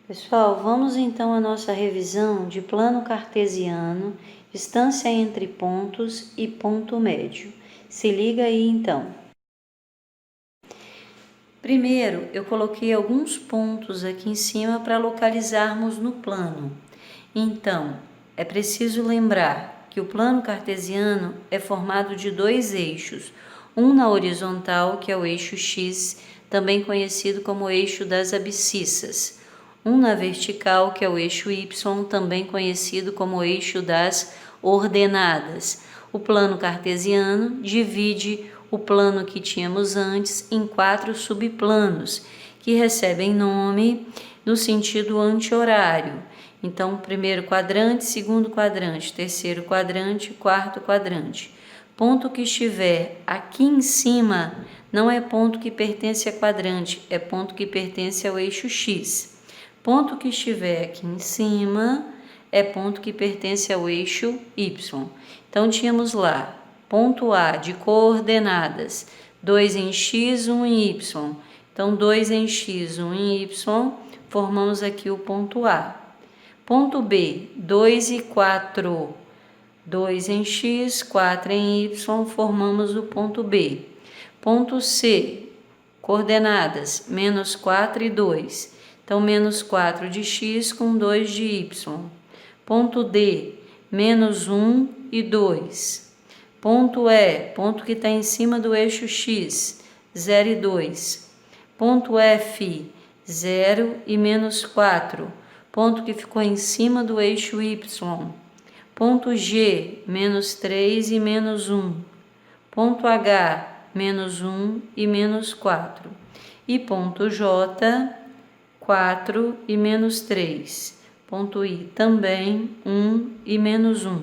Pessoal, vamos então à nossa revisão de plano cartesiano, distância entre pontos e ponto médio. Se liga aí então. Primeiro, eu coloquei alguns pontos aqui em cima para localizarmos no plano. Então, é preciso lembrar que o plano cartesiano é formado de dois eixos, um na horizontal, que é o eixo X, também conhecido como eixo das abscissas, um na vertical, que é o eixo Y, também conhecido como eixo das ordenadas. O plano cartesiano divide o plano que tínhamos antes em 4 subplanos, que recebem nome no sentido anti-horário. Então, primeiro quadrante, segundo quadrante, terceiro quadrante, quarto quadrante. Ponto que estiver aqui em cima não é ponto que pertence a quadrante, é ponto que pertence ao eixo X. Ponto que estiver aqui em cima é ponto que pertence ao eixo Y. Então, tínhamos lá, ponto A de coordenadas, 2 em X, 1 em Y. Então, 2 em X, 1 em Y, formamos aqui o ponto A. Ponto B, 2 e 4, 2 em X, 4 em Y, formamos o ponto B. Ponto C, coordenadas, menos 4 e 2. Então, menos 4 de X com 2 de Y. Ponto D, menos 1 e 2. Ponto E, ponto que está em cima do eixo X, 0 e 2. Ponto F, 0 e menos 4. Ponto que ficou em cima do eixo Y. Ponto G, menos 3 e menos 1. Ponto H, menos 1 e menos 4. E ponto J, 4 e menos 3. Ponto I também 1 e menos 1.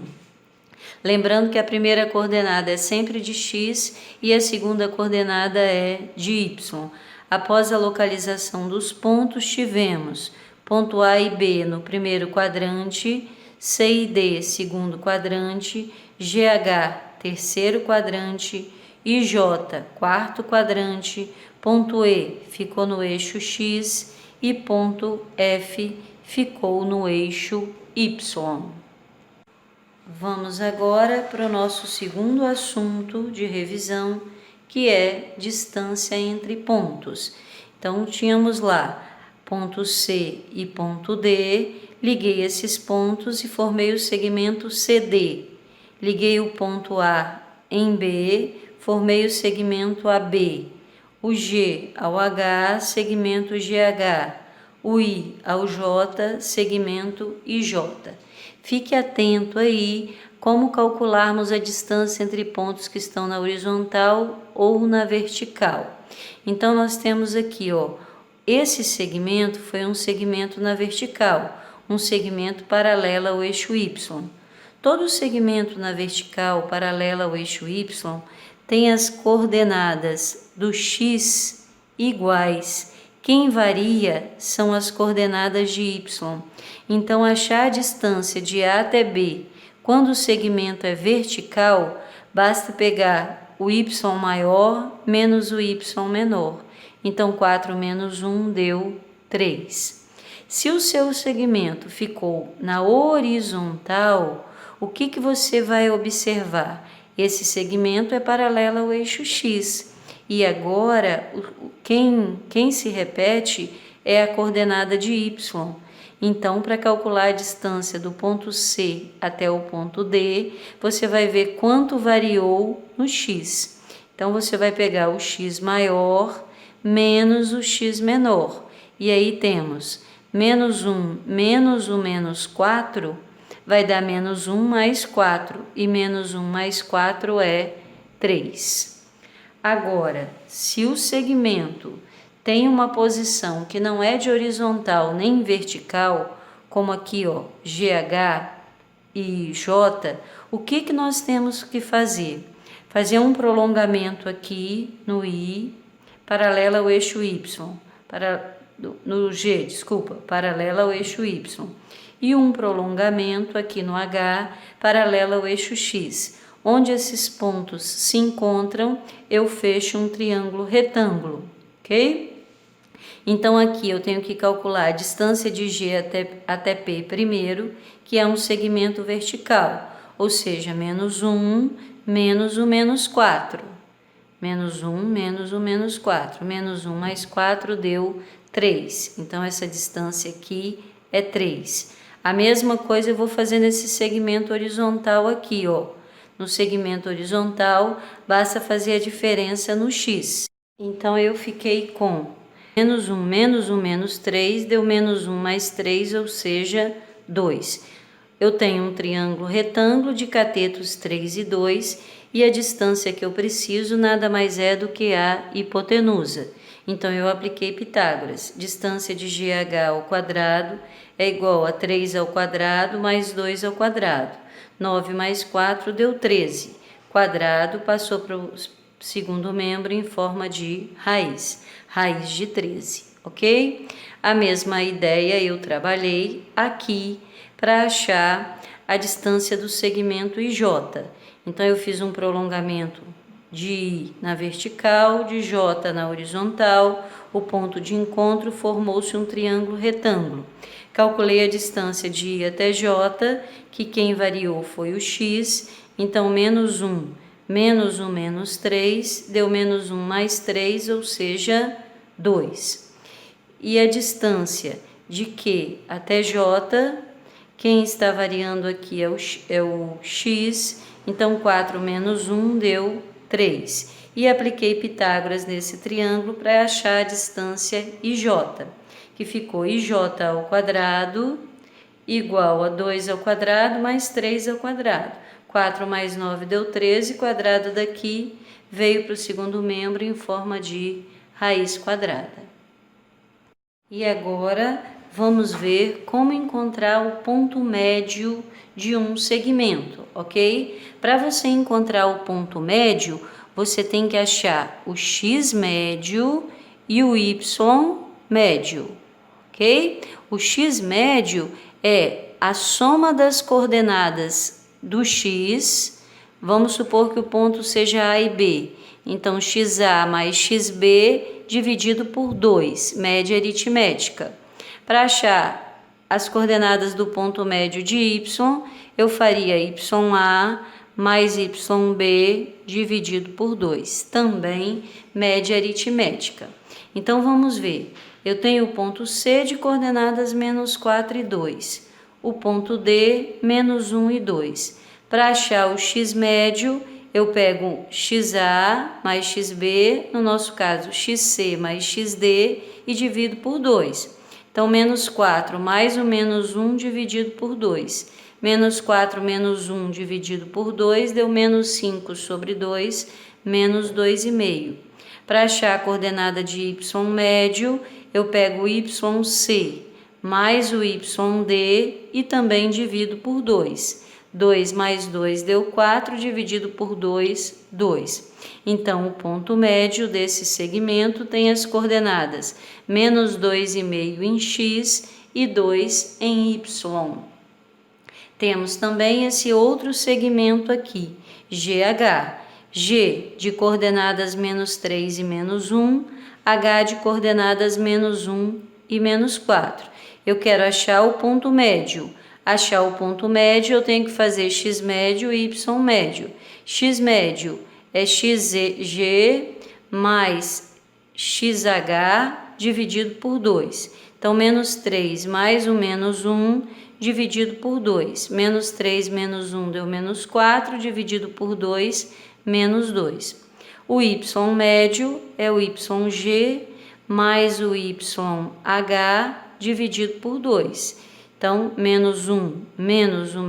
Lembrando que a primeira coordenada é sempre de X e a segunda coordenada é de Y. Após a localização dos pontos, tivemos ponto A e B no primeiro quadrante, C e D segundo quadrante, GH terceiro quadrante e J quarto quadrante, ponto E ficou no eixo X e ponto F ficou no eixo Y. Vamos agora para o nosso segundo assunto de revisão, que é distância entre pontos. Então, tínhamos lá ponto C e ponto D, liguei esses pontos e formei o segmento CD. Liguei o ponto A em B, formei o segmento AB. O G ao H, segmento GH. O I ao J, segmento IJ. Fique atento aí como calcularmos a distância entre pontos que estão na horizontal ou na vertical. Então, nós temos aqui, esse segmento foi um segmento na vertical, um segmento paralelo ao eixo Y. Todo segmento na vertical paralelo ao eixo Y tem as coordenadas do X iguais. Quem varia são as coordenadas de Y. Então, achar a distância de A até B, quando o segmento é vertical, basta pegar o Y maior menos o Y menor. Então, 4 menos 1 deu 3. Se o seu segmento ficou na horizontal, o que você vai observar? Esse segmento é paralelo ao eixo X. E agora, quem se repete é a coordenada de Y. Então, para calcular a distância do ponto C até o ponto D, você vai ver quanto variou no X. Então, você vai pegar o X maior menos o X menor. E aí temos menos 1 menos o menos 4 vai dar menos 1 mais 4. E menos 1 mais 4 é 3. Agora, se o segmento tem uma posição que não é de horizontal nem vertical, como aqui, GH e J, o que nós temos que fazer? Fazer um prolongamento aqui no I, paralelo ao eixo Y, paralelo ao eixo Y, e um prolongamento aqui no H, paralelo ao eixo X. Onde esses pontos se encontram, eu fecho um triângulo retângulo, ok? Então, aqui eu tenho que calcular a distância de G até P primeiro, que é um segmento vertical, ou seja, menos 1 menos o menos 4. Menos 1 menos o menos 4. Menos 1 mais 4 deu 3. Então, essa distância aqui é 3. A mesma coisa eu vou fazer nesse segmento horizontal aqui, ó. No segmento horizontal, basta fazer a diferença no x. Então, eu fiquei com menos 1 menos 3, deu menos 1 mais 3, ou seja, 2. Eu tenho um triângulo retângulo de catetos 3 e 2, e a distância que eu preciso nada mais é do que a hipotenusa. Então, eu apliquei Pitágoras. Distância de GH ao quadrado é igual a 3 ao quadrado mais 2 ao quadrado. 9 mais 4 deu 13. Quadrado passou para o segundo membro em forma de raiz. Raiz de 13, ok? A mesma ideia eu trabalhei aqui para achar a distância do segmento IJ. Então, eu fiz um prolongamento de I na vertical, de J na horizontal, o ponto de encontro formou-se um triângulo retângulo. Calculei a distância de I até J, que quem variou foi o X, então menos 1 menos 3, deu menos 1 mais 3, ou seja, 2. E a distância de Q até J, quem está variando aqui é o X, então 4 menos 1 deu 3. E apliquei Pitágoras nesse triângulo para achar a distância IJ, que ficou IJ ao quadrado igual a 2 ao quadrado mais 3 ao quadrado. 4 mais 9 deu 13, quadrado daqui veio para o segundo membro em forma de raiz quadrada. E agora vamos ver como encontrar o ponto médio de um segmento, ok? Para você encontrar o ponto médio, você tem que achar o x médio e o y médio, ok? O x médio é a soma das coordenadas do x, vamos supor que o ponto seja A e B, então xa mais xb dividido por 2, média aritmética. Para achar as coordenadas do ponto médio de y, eu faria ya mais yb dividido por 2, também média aritmética. Então, vamos ver. Eu tenho o ponto C de coordenadas menos 4 e 2. O ponto D, menos 1 e 2. Para achar o x médio, eu pego xa mais xb, no nosso caso, xc mais xd, e divido por 2. Então, menos 4 mais o menos 1 dividido por 2. Menos 4 menos 1 dividido por 2 deu menos 5 sobre 2, menos 2,5. Para achar a coordenada de y médio, eu pego o yc mais o yd e também divido por 2. 2 mais 2 deu 4, dividido por 2, 2. Então, o ponto médio desse segmento tem as coordenadas menos 2,5 em x e 2 em y. Temos também esse outro segmento aqui, GH. G de coordenadas menos 3 e menos 1, H de coordenadas menos 1 e menos 4. Eu quero achar o ponto médio. Achar o ponto médio, eu tenho que fazer x médio e y médio. X médio é xg mais xh dividido por 2. Então, menos 3 mais o menos 1 dividido por 2. Menos 3 menos 1 deu menos 4, dividido por 2, menos 2. O y médio é o yg mais o yh dividido por 2. Então, menos 1, o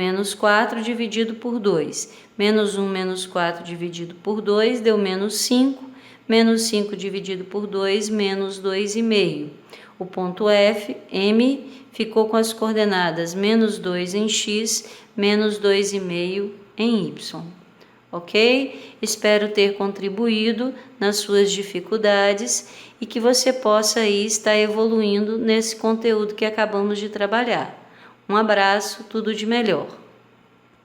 menos 4 dividido por 2. Menos 1, menos 4 dividido por 2 deu menos 5. Menos 5 dividido por 2, menos 2,5. O ponto F, M, ficou com as coordenadas menos 2 em x, menos 2,5 em y. Ok? Espero ter contribuído nas suas dificuldades e que você possa aí estar evoluindo nesse conteúdo que acabamos de trabalhar. Um abraço, tudo de melhor.